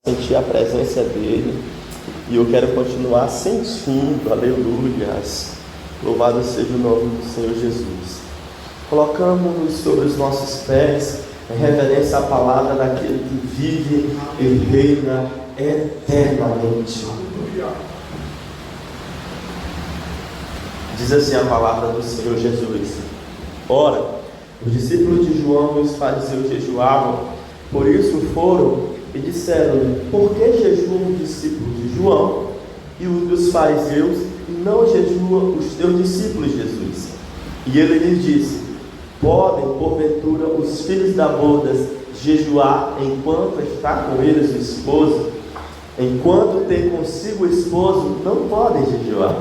Sentir a presença dele, e eu quero continuar sentindo, aleluias, louvado seja o nome do Senhor Jesus. Colocamos-nos sobre os nossos pés, em reverência à palavra daquele que vive e reina eternamente. Diz assim a palavra do Senhor Jesus: ora, os discípulos de João e os fariseus jejuavam, por isso foram e disseram-lhe: por que jejuam os discípulos de João e os dos fariseus, e não jejuam os teus discípulos, Jesus? E ele lhes disse: podem, porventura, os filhos da bodas jejuar enquanto está com eles o esposo? Enquanto tem consigo o esposo, não podem jejuar.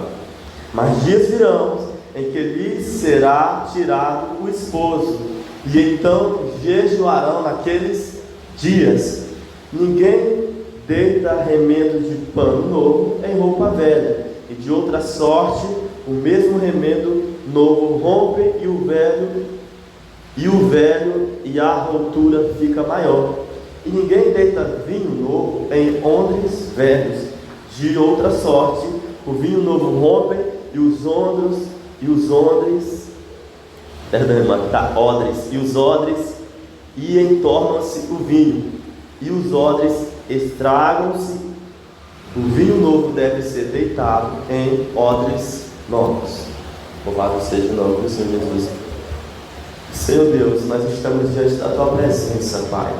Mas dias virão em que lhes será tirado o esposo, e então jejuarão naqueles dias. Ninguém deita remendo de pano novo em roupa velha, e de outra sorte o mesmo remendo novo rompe, e o velho e a rotura fica maior. E ninguém deita vinho novo em odres velhos, de outra sorte o vinho novo rompe, e os odres e entornam-se o vinho, e os odres estragam-se. O vinho novo deve ser deitado em odres novos. Louvado seja o nome do Senhor Jesus. Senhor Deus, nós estamos diante da Tua presença, Pai.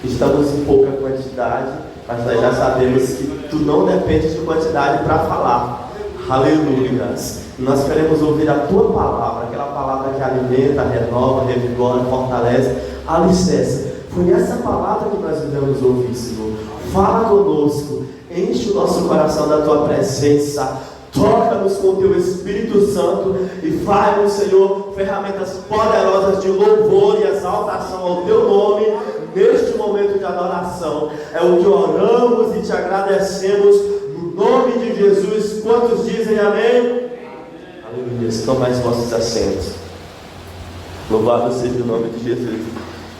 Estamos em pouca quantidade, mas nós já sabemos que Tu não dependes de quantidade para falar. Aleluias. Nós queremos ouvir a Tua palavra, aquela palavra que alimenta, renova, revigora, fortalece, alicerça. Foi essa palavra que nós devemos ouvir, Senhor. Fala conosco, enche o nosso coração da Tua presença, toca-nos com o Teu Espírito Santo e faz-nos, Senhor, ferramentas poderosas de louvor e exaltação ao Teu nome neste momento de adoração. É o que oramos e Te agradecemos no nome de Jesus. Quantos dizem amém? Aleluia. Tomai os vossos assentos. Louvado seja o nome de Jesus.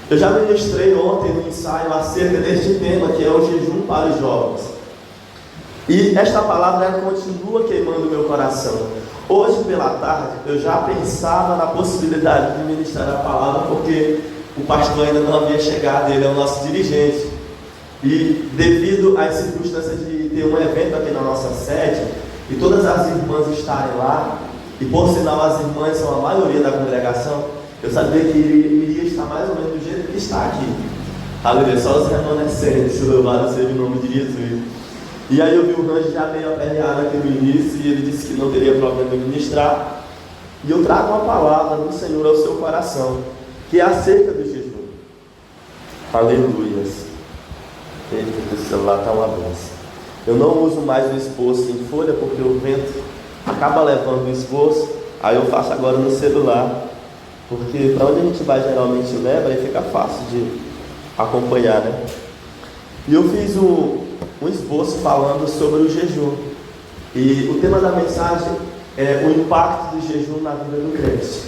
Eu já ministrei ontem no ensaio acerca deste tema, que é o jejum para os jovens. E esta palavra continua queimando o meu coração. Hoje pela tarde eu já pensava na possibilidade de ministrar a palavra, porque o pastor ainda não havia chegado, ele é o nosso dirigente. E devido às circunstâncias de ter um evento aqui na nossa sede, e todas as irmãs estarem lá, e por sinal as irmãs são a maioria da congregação, eu sabia que iria estar mais ou menos do jeito que está aqui. Aleluia, só os remanescentes, louvado seja o nome de Jesus. E aí eu vi o Range já meio aperreado aqui no início, e ele disse que não teria problema em ministrar. E eu trago uma palavra do Senhor ao seu coração, que é acerca do jejum. Aleluias. Eita, o celular está uma benção. Eu não uso mais o esboço em folha, porque o vento acaba levando o esboço. Aí eu faço agora no celular, porque para onde a gente vai geralmente leva, aí fica fácil de acompanhar, né? E eu fiz um esboço falando sobre o jejum. E o tema da mensagem é o impacto do jejum na vida do crente.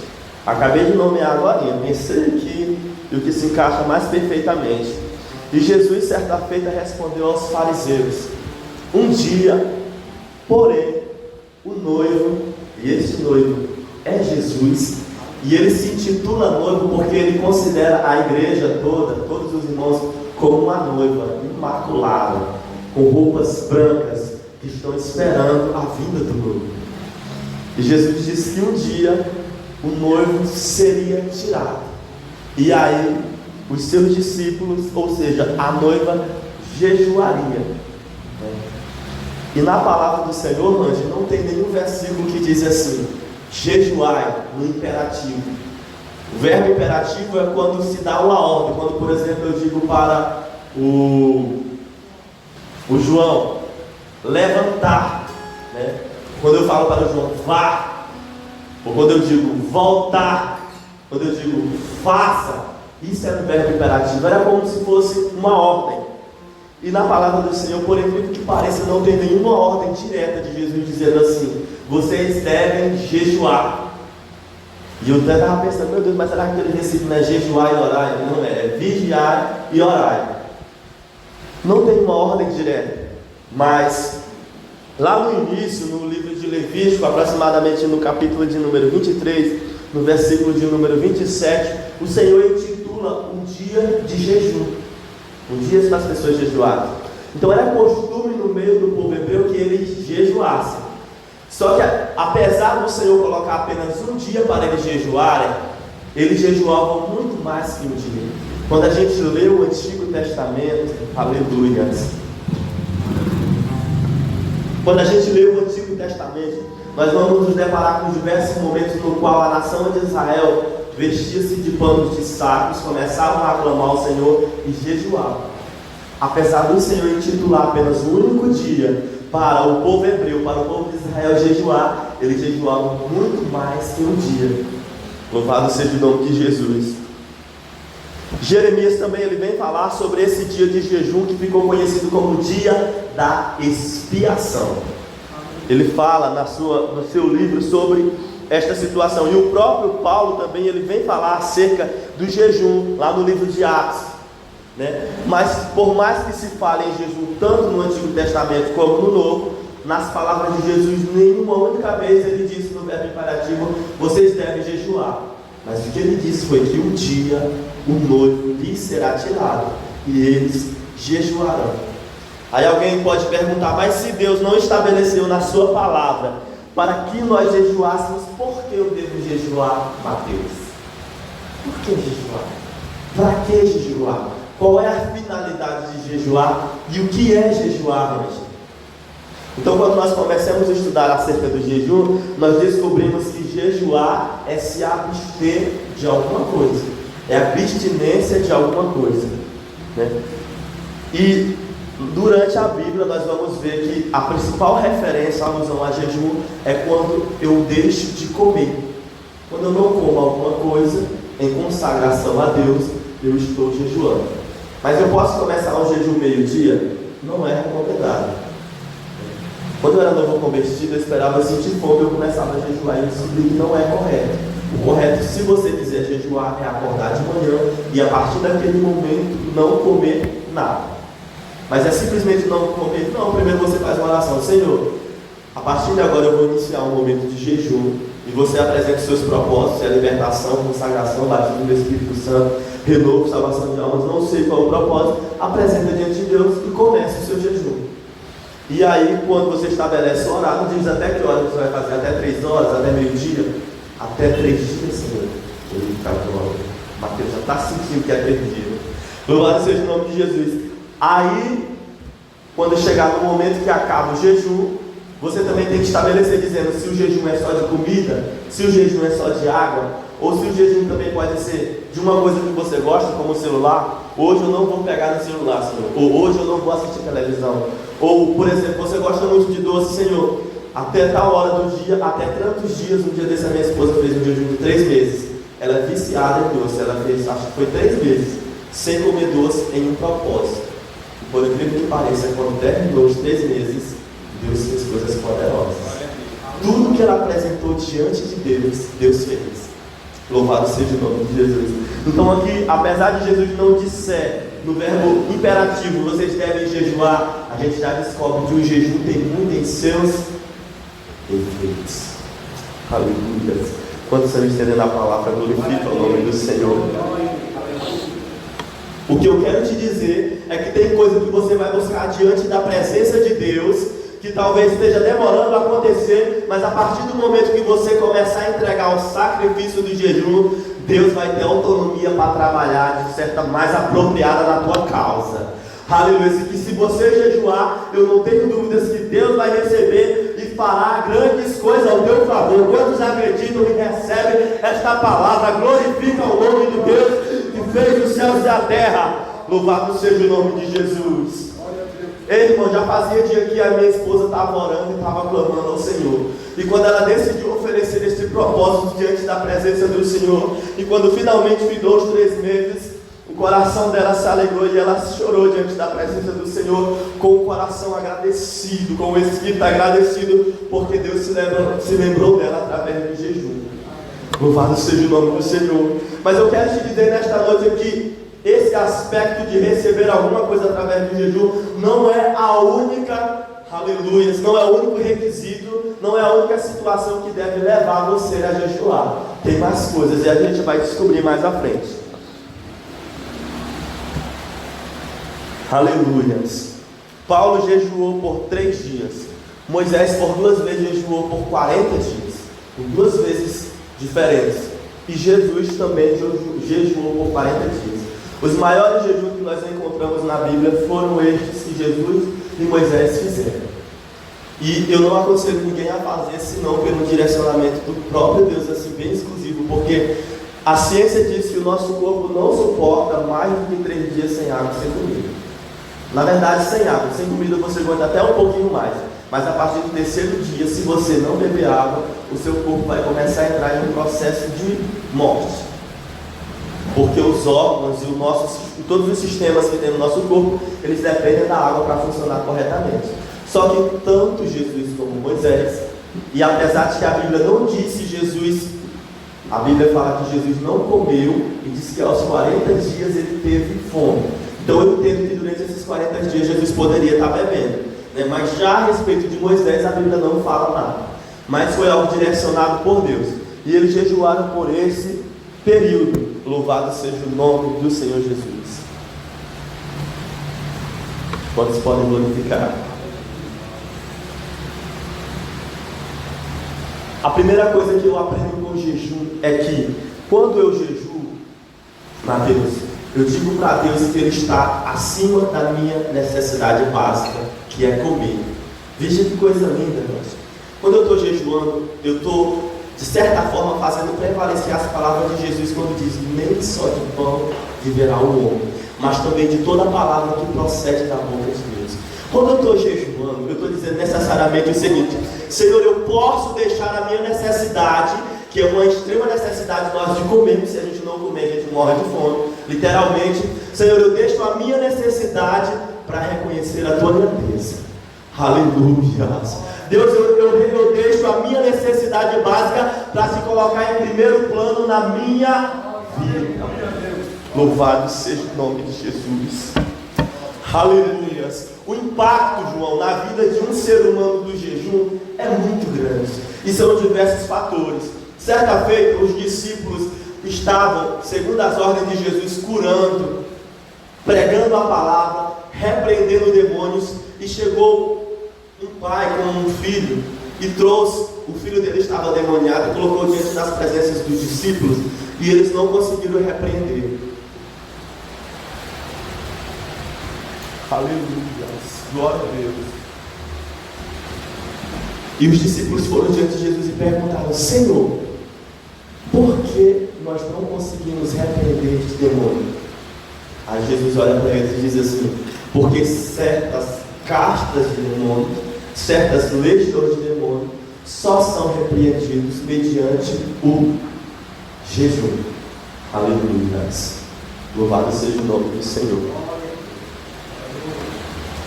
Acabei de nomear agora, pensei aqui, e o que se encaixa mais perfeitamente. E Jesus, certa feita, respondeu aos fariseus: um dia, porém, o noivo, e este noivo é Jesus, e ele se intitula noivo porque ele considera a igreja toda, todos os irmãos, como uma noiva imaculada, com roupas brancas, que estão esperando a vinda do noivo. E Jesus disse que um dia o noivo seria tirado, e aí os seus discípulos, ou seja, a noiva, jejuaria. E na palavra do Senhor, Range, não tem nenhum versículo que diz assim: jejuai, no imperativo. O verbo imperativo é quando se dá uma ordem. Quando, por exemplo, eu digo para o João levantar, né? Quando eu falo para o João vá, ou quando eu digo voltar, quando eu digo faça, isso é um verbo imperativo. Era como se fosse uma ordem. E na palavra do Senhor, por incrível que pareça, não tem nenhuma ordem direta de Jesus dizendo assim: vocês devem jejuar. E eu até estava pensando, meu Deus, mas será que aquele versículo não é jejuar e orar? Não é, é vigiar e orar. não tem uma ordem direta, mas lá no início, no livro de Levítico, aproximadamente no capítulo de número 23, no versículo de número 27, o Senhor intitula um dia de jejum, um dia para as pessoas jejuarem. Então era costume no meio do povo hebreu que eles jejuassem. Só que apesar do Senhor colocar apenas um dia para eles jejuarem, eles jejuavam muito mais que um dia. Quando a gente lê o Antigo Testamento, aleluia. Quando a gente lê o Antigo Testamento, nós vamos nos deparar com diversos momentos no qual a nação de Israel vestia-se de panos de sacos, começavam a aclamar ao Senhor e jejuavam. Apesar do Senhor intitular apenas um único dia para o povo hebreu, para o povo de Israel jejuar, eles jejuavam muito mais que um dia. Louvado seja o nome de Jesus. Jeremias também ele vem falar sobre esse dia de jejum que ficou conhecido como dia da expiação. Ele fala no seu livro sobre esta situação. E o próprio Paulo também ele vem falar acerca do jejum lá no livro de Atos, né? Mas por mais que se fale em jejum tanto no Antigo Testamento como no Novo, nas palavras de Jesus, nenhuma única vez ele disse no verbo imperativo: vocês devem jejuar. Mas o que ele disse foi que um dia o noivo lhes será tirado e eles jejuarão. Aí alguém pode perguntar: mas se Deus não estabeleceu na sua palavra para que nós jejuássemos, por que eu devo jejuar, Mateus? Por que jejuar? Para que jejuar? Qual é a finalidade de jejuar e o que é jejuar, minha gente? Então, quando nós começamos a estudar acerca do jejum, nós descobrimos que jejuar é se abster de alguma coisa, é a abstinência de alguma coisa, né? E durante a Bíblia nós vamos ver que a principal referência, a alusão a jejum, é quando eu deixo de comer. Quando eu não como alguma coisa em consagração a Deus, eu estou jejuando. Mas eu posso começar um jejum meio-dia? Não é recomendado. Quando eu era novo convertido, eu esperava sentir fome, eu começava a jejuar e eu descobri que não é correto. O correto, se você quiser jejuar, é acordar de manhã e a partir daquele momento não comer nada. Mas é simplesmente não comer, não. Primeiro você faz uma oração: Senhor, a partir de agora eu vou iniciar um momento de jejum, e você apresenta os seus propósitos, a libertação, consagração, batismo do Espírito Santo, renovo, salvação de almas, não sei qual é o propósito, apresenta diante de Deus e começa o seu jejum. E aí, quando você estabelece o horário, diz até que hora você vai fazer, até 3 horas, até meio-dia, até 3 dias, Senhor. Mateus já está sentindo que é 3 dias. Louvado seja o nome de Jesus. Aí, quando chegar no momento que acaba o jejum, você também tem que estabelecer dizendo se o jejum é só de comida, se o jejum é só de água, ou se o jejum também pode ser de uma coisa que você gosta, como o celular. Hoje eu não vou pegar no celular, Senhor. Ou hoje eu não vou assistir televisão. Ou, por exemplo, você gosta muito de doce, Senhor. Até tal hora do dia, até tantos dias. Um dia desse a minha esposa fez um jejum de 3 meses. Ela é viciada em doce. Ela fez, acho que foi 3 meses, sem comer doce em um propósito. E por incrível que pareça, quando terminou os 3 meses, Deus fez coisas poderosas. Tudo que ela apresentou diante de Deus, Deus fez. Louvado seja o nome de Jesus. Então aqui, apesar de Jesus não disser no verbo imperativo, vocês devem jejuar, a gente já descobre que o jejum tem muito em seus efeitos. Aleluia. Quando você me estender na palavra, glorifica o nome do Senhor. O que eu quero te dizer é que tem coisa que você vai buscar diante da presença de Deus, que talvez esteja demorando a acontecer, mas a partir do momento que você começar a entregar o sacrifício do jejum, Deus vai ter autonomia para trabalhar de certa mais apropriada na tua causa. Aleluia. E que se você jejuar, eu não tenho dúvidas que Deus vai receber e fará grandes coisas ao teu favor. Quantos acreditam e recebem esta palavra? Glorifica o nome de Deus que fez os céus e a terra. Louvado seja o nome de Jesus. Ei, irmão, já fazia dia que a minha esposa estava orando e estava clamando ao Senhor. E quando ela decidiu oferecer este propósito diante da presença do Senhor, e quando finalmente findou os 3 meses, o coração dela se alegrou e ela chorou diante da presença do Senhor, com o coração agradecido, com o espírito agradecido, porque Deus se lembrou dela através do jejum. Louvado seja o nome do Senhor. Mas eu quero te dizer nesta noite aqui, esse aspecto de receber alguma coisa através do jejum não é a única, aleluia, não é o único requisito, não é a única situação que deve levar você a jejuar. Tem mais coisas e a gente vai descobrir mais à frente. Aleluias. Paulo jejuou por 3 dias. Moisés por 2 vezes jejuou por 40 dias. Por 2 vezes diferentes. E Jesus também jejuou por 40 dias. Os maiores jejuns que nós encontramos na Bíblia foram estes que Jesus e Moisés fizeram. E eu não aconselho ninguém a fazer senão pelo direcionamento do próprio Deus, assim, bem exclusivo, porque a ciência diz que o nosso corpo não suporta mais do que 3 dias sem água e sem comida. Na verdade, sem água, sem comida você aguenta até um pouquinho mais. Mas a partir do 3º dia, se você não beber água, o seu corpo vai começar a entrar em um processo de morte. Porque os órgãos e todos os sistemas que tem no nosso corpo, eles dependem da água para funcionar corretamente. Só que tanto Jesus como Moisés, e apesar de que a Bíblia não disse Jesus, a Bíblia fala que Jesus não comeu e diz que aos 40 dias ele teve fome. Então eu entendo que durante esses 40 dias Jesus poderia estar bebendo, né? Mas já a respeito de Moisés a Bíblia não fala nada. Mas foi algo direcionado por Deus. E eles jejuaram por esse período. Louvado seja o nome do Senhor Jesus. Quantos podem glorificar? A primeira coisa que eu aprendo com o jejum é que quando eu jejuo, Mateus, eu digo para Deus que Ele está acima da minha necessidade básica, que é comer. Veja que coisa linda, irmãos. Quando eu estou jejuando, eu estou, de certa forma, fazendo prevalecer as palavras de Jesus quando diz: nem só de pão viverá o homem, mas também de toda a palavra que procede da boca de Deus. Quando eu estou jejuando, eu estou dizendo necessariamente o seguinte: Senhor, eu posso deixar a minha necessidade, que é uma extrema necessidade nós de comermos. Se a gente não comer, a gente morre de fome, literalmente. Senhor, eu deixo a minha necessidade para reconhecer a tua grandeza. Aleluia. Deus, eu deixo a minha necessidade básica para se colocar em primeiro plano na minha vida. Louvado seja o nome de Jesus. Aleluia. O impacto, João, na vida de um ser humano do jejum é muito grande. E são diversos fatores. Certa feita, os discípulos estavam, segundo as ordens de Jesus, curando, pregando a palavra, repreendendo demônios. E chegou um pai com um filho e trouxe, o filho dele estava demoniado, e colocou diante das presenças dos discípulos, e eles não conseguiram repreender. Aleluia, glória a Deus. E os discípulos foram diante de Jesus e perguntaram: Senhor, por que nós não conseguimos repreender este demônio? Aí Jesus olha para eles e diz assim: porque certas castas de demônio, certas legiões de demônio, só são repreendidos mediante o jejum. Aleluia. Louvado seja o nome do Senhor.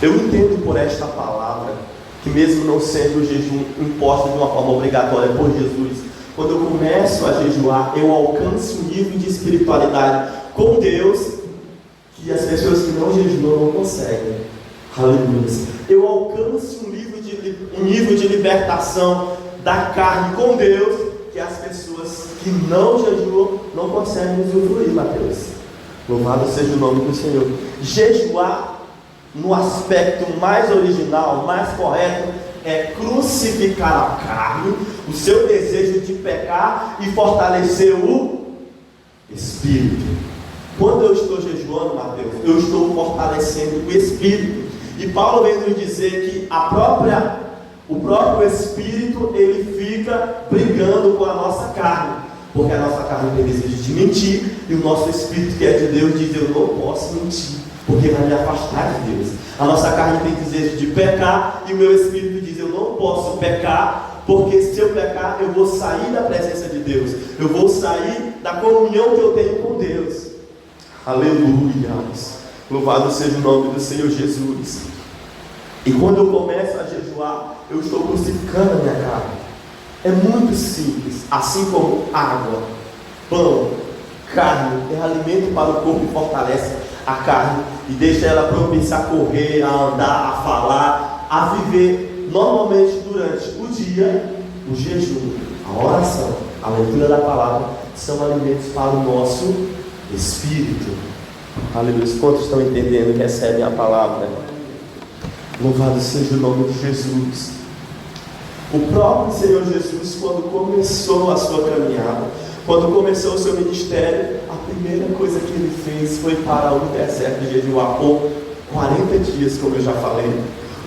Eu entendo por esta palavra que, mesmo não sendo o jejum imposto de uma forma obrigatória por Jesus, quando eu começo a jejuar, eu alcanço um nível de espiritualidade com Deus que as pessoas que não jejuam não conseguem. Aleluia. Eu alcanço um nível de libertação da carne com Deus que as pessoas que não jejuam não conseguem usufruir, Mateus. Louvado seja o nome do Senhor. Jejuar, no aspecto mais original, mais correto, é crucificar a carne, o seu desejo de pecar, e fortalecer o espírito. Quando eu estou jejuando, Mateus, eu estou fortalecendo o espírito. E Paulo vem nos dizer que o próprio espírito, ele fica brigando com a nossa carne, porque a nossa carne tem desejo de mentir, e o nosso espírito, que é de Deus, diz: eu não posso mentir, porque vai me afastar de Deus. A nossa carne tem desejo de pecar, e o meu espírito diz: eu não posso pecar, porque se eu pecar, eu vou sair da presença de Deus, eu vou sair da comunhão que eu tenho com Deus. Aleluia. Louvado seja o nome do Senhor Jesus. E quando eu começo a jejuar, eu estou crucificando a minha carne. É muito simples. Assim como água, pão, carne, é alimento para o corpo e fortalece a carne e deixa ela propícia a correr, a andar, a falar, a viver. Normalmente durante o dia, o jejum, a oração, a leitura da palavra são alimentos para o nosso espírito. Aleluia. Quantos estão entendendo e recebem a palavra? Louvado seja o nome de Jesus. O próprio Senhor Jesus, quando começou a sua caminhada, quando começou o seu ministério, a primeira coisa que ele fez foi parar o deserto de jejuar por 40 dias, como eu já falei.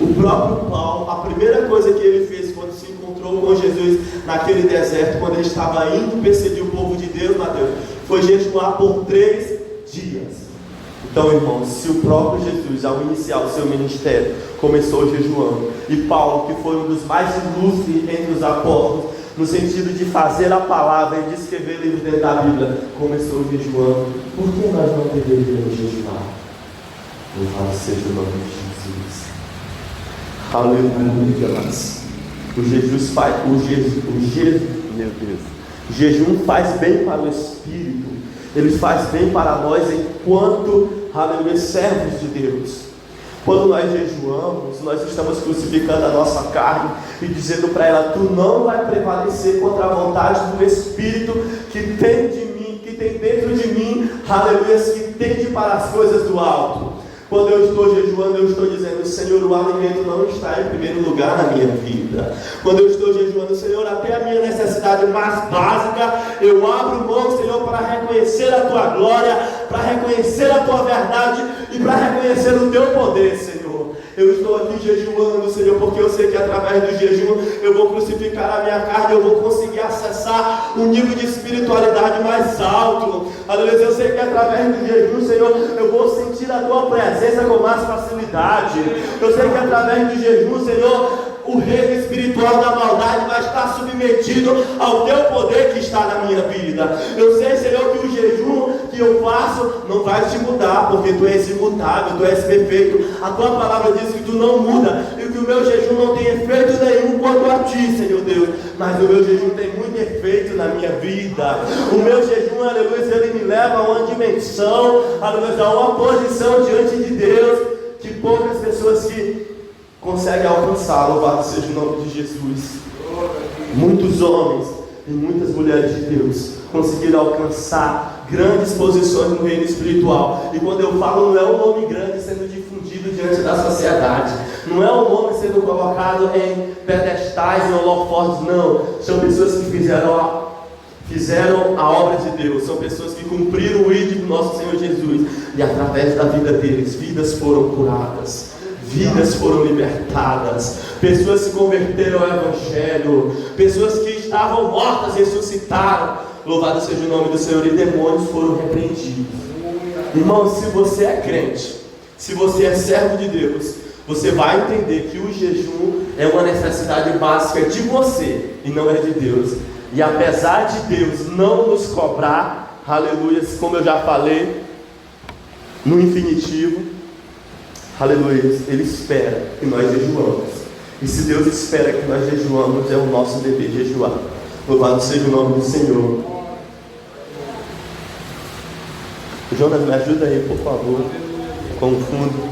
O próprio Paulo, a primeira coisa que ele fez quando se encontrou com Jesus naquele deserto, quando ele estava indo perseguir o povo de Deus, Mateus, foi jejuar por 3 dias. Então, irmãos, se o próprio Jesus, ao iniciar o seu ministério, começou jejuando, e Paulo, que foi um dos mais ilustres entre os apóstolos, no sentido de fazer a palavra e de escrever livros dentro da Bíblia, começou jejuando, por que nós não deveríamos jejuar? Louvado seja o nome de Jesus. Aleluia. O jejum faz bem para o espírito, ele faz bem para nós enquanto, aleluia, servos de Deus. Quando nós jejuamos, nós estamos crucificando a nossa carne e dizendo para ela: tu não vai prevalecer contra a vontade do Espírito que tem de mim, que tem dentro de mim, aleluia, que tende para as coisas do alto. Quando eu estou jejuando, eu estou dizendo: Senhor, o alimento não está em primeiro lugar na minha vida. Quando eu estou jejuando, Senhor, até a minha necessidade mais básica, eu abro mão, Senhor, para reconhecer a Tua glória, para reconhecer a Tua verdade e para reconhecer o Teu poder, Senhor. Eu estou aqui jejuando, Senhor, porque eu sei que através do jejum eu vou crucificar a minha carne, eu vou conseguir acessar um nível de espiritualidade mais alto. Aleluia, eu sei que através do jejum, Senhor, eu vou sentir a Tua presença com mais facilidade. Eu sei que através do jejum, Senhor, o reino espiritual da maldade vai estar submetido ao Teu poder que está na minha vida. Eu sei, Senhor, que o jejum que eu faço não vai te mudar, porque Tu és imutável, Tu és perfeito. A Tua palavra diz que Tu não muda, e que o meu jejum não tem efeito nenhum quanto a Ti, Senhor Deus. Mas o meu jejum tem muito efeito na minha vida. O meu jejum, aleluia, ele me leva a uma dimensão, aleluia, a uma posição diante de Deus, que poucas pessoas que consegue alcançar. Louvado seja o nome de Jesus. Muitos homens e muitas mulheres de Deus conseguiram alcançar grandes posições no reino espiritual. E quando eu falo, não é um nome grande sendo difundido diante da sociedade, não é um nome sendo colocado em pedestais, em holofotes, não. São pessoas que fizeram a obra de Deus, são pessoas que cumpriram o ídolo do nosso Senhor Jesus, e através da vida deles, vidas foram curadas, vidas foram libertadas, pessoas se converteram ao Evangelho, pessoas que estavam mortas ressuscitaram. Louvado seja o nome do Senhor, e demônios foram repreendidos. Irmão, se você é crente, se você é servo de Deus, você vai entender que o jejum é uma necessidade básica de você e não é de Deus. E apesar de Deus não nos cobrar, aleluia, como eu já falei, no infinitivo, aleluia, Ele espera que nós jejuamos. E se Deus espera que nós jejuamos, é o nosso dever jejuar. Louvado seja o nome do Senhor. Jonas, me ajuda aí, por favor, com o fundo.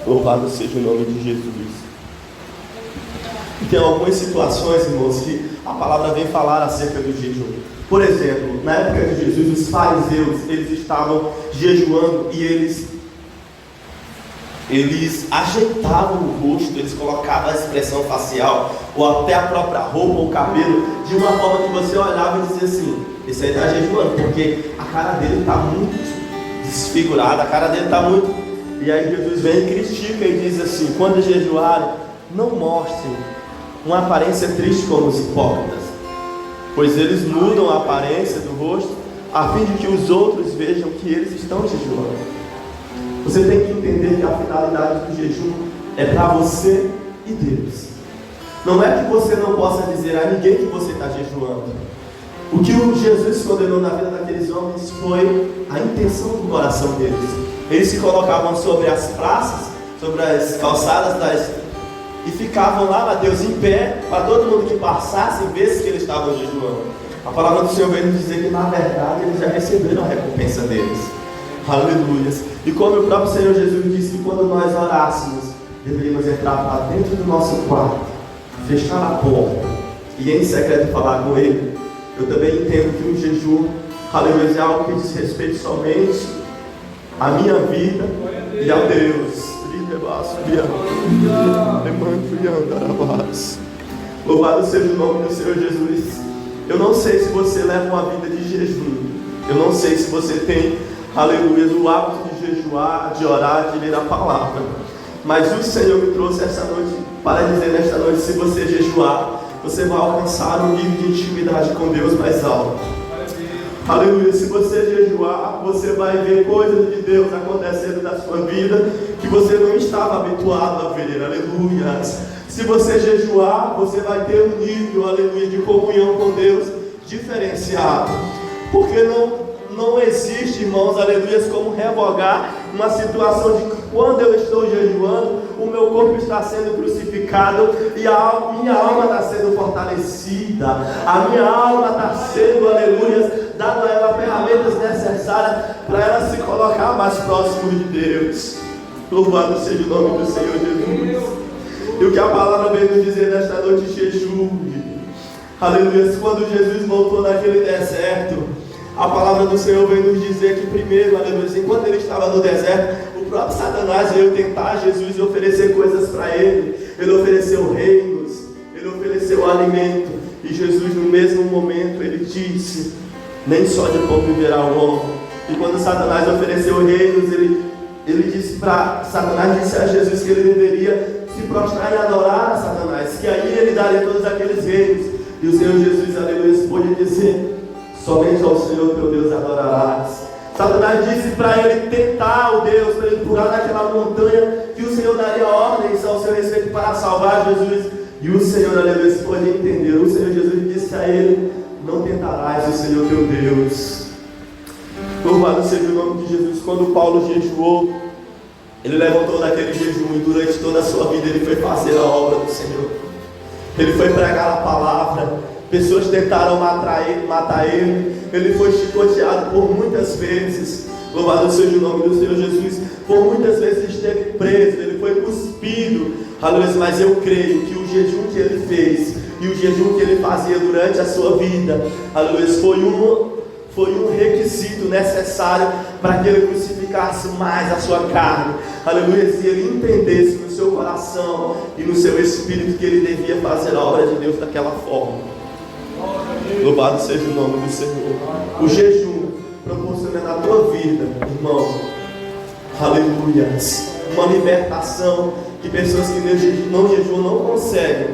Louvado seja o nome de Jesus. E tem algumas situações, irmãos, que a palavra vem falar acerca do jejum. Por exemplo, na época de Jesus, os fariseus, eles estavam jejuando e eles ajeitavam o rosto, eles colocavam a expressão facial, ou até a própria roupa ou cabelo, de uma forma que você olhava e dizia assim: esse aí está jejuando, porque a cara dele está muito desfigurada, a cara dele está muito... E aí Jesus vem e critica e diz assim: quando jejuarem, não mostrem uma aparência triste como os hipócritas, pois eles mudam a aparência do rosto, a fim de que os outros vejam que eles estão jejuando. Você tem que entender que a finalidade do jejum é para você e Deus. Não é que você não possa dizer a ninguém que você está jejuando. O que o Jesus condenou na vida daqueles homens foi a intenção do coração deles. Eles se colocavam sobre as praças, sobre as calçadas e ficavam lá, Mateus, em pé, para todo mundo que passasse e visse que eles estavam jejuando. A palavra do Senhor veio nos dizer que, na verdade, eles já receberam a recompensa deles. Aleluias. E como o próprio Senhor Jesus disse que quando nós orássemos, deveríamos entrar para dentro do nosso quarto, fechar a porta e em secreto falar com Ele. Eu também entendo que o jejum, aleluia, é algo que diz respeito somente à minha vida e ao Deus. Louvado seja o nome do Senhor Jesus. Eu não sei se você leva uma vida de jejum. Eu não sei se você tem, aleluia, o hábito de jejuar, de orar, de ler a palavra. Mas o Senhor me trouxe essa noite para dizer nesta noite: se você jejuar, você vai alcançar um nível de intimidade com Deus mais alto. Aleluia. Se você jejuar, você vai ver coisas de Deus acontecendo na sua vida que você não estava habituado a ver. Aleluia. Se você jejuar, você vai ter um nível, aleluia, de comunhão com Deus diferenciado. Porque não existe, irmãos, aleluia, como revogar uma situação de que quando eu estou jejuando, o meu corpo está sendo crucificado e minha alma está sendo fortalecida. A minha alma está sendo, aleluia, dando a ela ferramentas necessárias para ela se colocar mais próximo de Deus. Louvado seja o nome do Senhor Jesus. E o que a palavra veio nos dizer nesta noite: jejue. Aleluia. Quando Jesus voltou naquele deserto, a palavra do Senhor veio nos dizer que primeiro, aleluia, enquanto ele estava no deserto, o próprio Satanás veio tentar Jesus e oferecer coisas para ele. Ele ofereceu reinos, ele ofereceu alimento. E Jesus, no mesmo momento, ele disse: nem só de pão viverá o homem. E quando Satanás ofereceu reinos, ele disse para Satanás, disse a Jesus que ele deveria se prostrar e adorar a Satanás, que aí ele daria todos aqueles reinos. E o Senhor Jesus, aleluia, pôde dizer: somente ao Senhor teu Deus adorarás. Satanás disse para ele tentar o Deus, para ele pular naquela montanha, que o Senhor daria ordens ao seu respeito para salvar Jesus. E o Senhor, aleluia, pôde entender. O Senhor Jesus disse a ele: não tentarás o Senhor teu Deus. Louvado seja o nome de Jesus. Quando Paulo jejuou, ele levantou daquele jejum e durante toda a sua vida ele foi fazer a obra do Senhor. Ele foi pregar a palavra. Pessoas tentaram matar ele. Ele foi chicoteado por muitas vezes. Louvado seja o nome do Senhor Jesus. Por muitas vezes esteve preso. Ele foi cuspido. Aleluia. Mas eu creio que o jejum que ele fez e o jejum que ele fazia durante a sua vida, aleluia, foi um requisito necessário para que ele crucificasse mais a sua carne. Aleluia. Se ele entendesse no seu coração e no seu espírito que ele devia fazer a obra de Deus daquela forma. Louvado seja o nome do Senhor. O jejum proporciona na tua vida, irmão, aleluia, uma libertação que pessoas que não jejuam não conseguem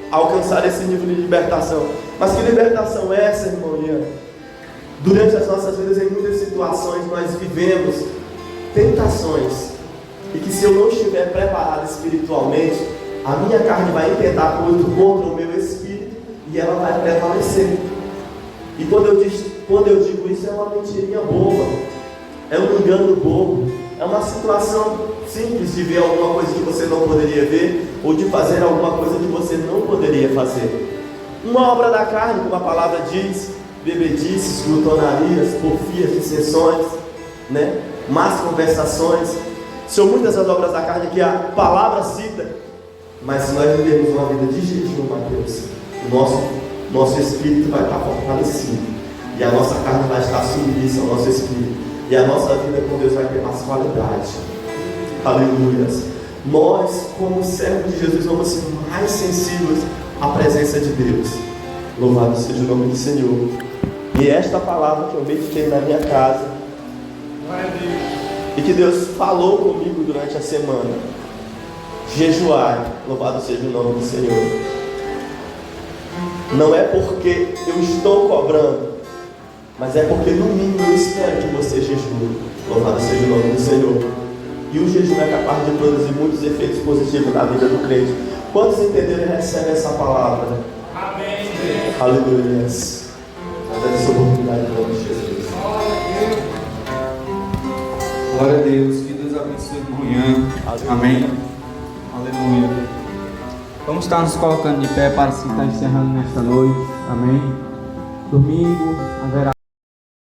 alcançar esse nível de libertação. Mas que libertação é essa, irmão Ian? Durante as nossas vidas, em muitas situações, nós vivemos tentações, e que se eu não estiver preparado espiritualmente, a minha carne vai intentar contra o meu espírito, e ela vai prevalecer. E quando eu digo isso, é uma mentirinha boba, é um engano bobo, é uma situação simples de ver alguma coisa que você não poderia ver, ou de fazer alguma coisa que você não poderia fazer. Uma obra da carne, como a palavra diz: bebedices, glutonarias, porfias, dissensões, né? Más conversações. São muitas as obras da carne que a palavra cita. Mas se nós vivemos uma vida de jejum, Mateus, o nosso espírito vai estar fortalecido, e a nossa carne vai estar submissa ao nosso espírito, e a nossa vida com Deus vai ter mais qualidade. Aleluia. Nós, como servos de Jesus, vamos ser mais sensíveis à presença de Deus. Louvado seja o nome do Senhor. E esta palavra que eu meditei na minha casa, e que Deus falou comigo durante a semana: jejuar. Louvado seja o nome do Senhor. Não é porque eu estou cobrando, mas é porque no mínimo eu espero que você jejue. Louvado seja o nome do Senhor. E o jejum é capaz de produzir muitos efeitos positivos na vida do crente. Quantos entenderam e recebem essa palavra? Amém. Aleluia. Essa oportunidade em nome de Jesus. Glória a Deus. Que Deus abençoe de manhã. Amém. Aleluia. Vamos estar nos colocando de pé para se estar encerrando nesta noite. Amém. domingo haverá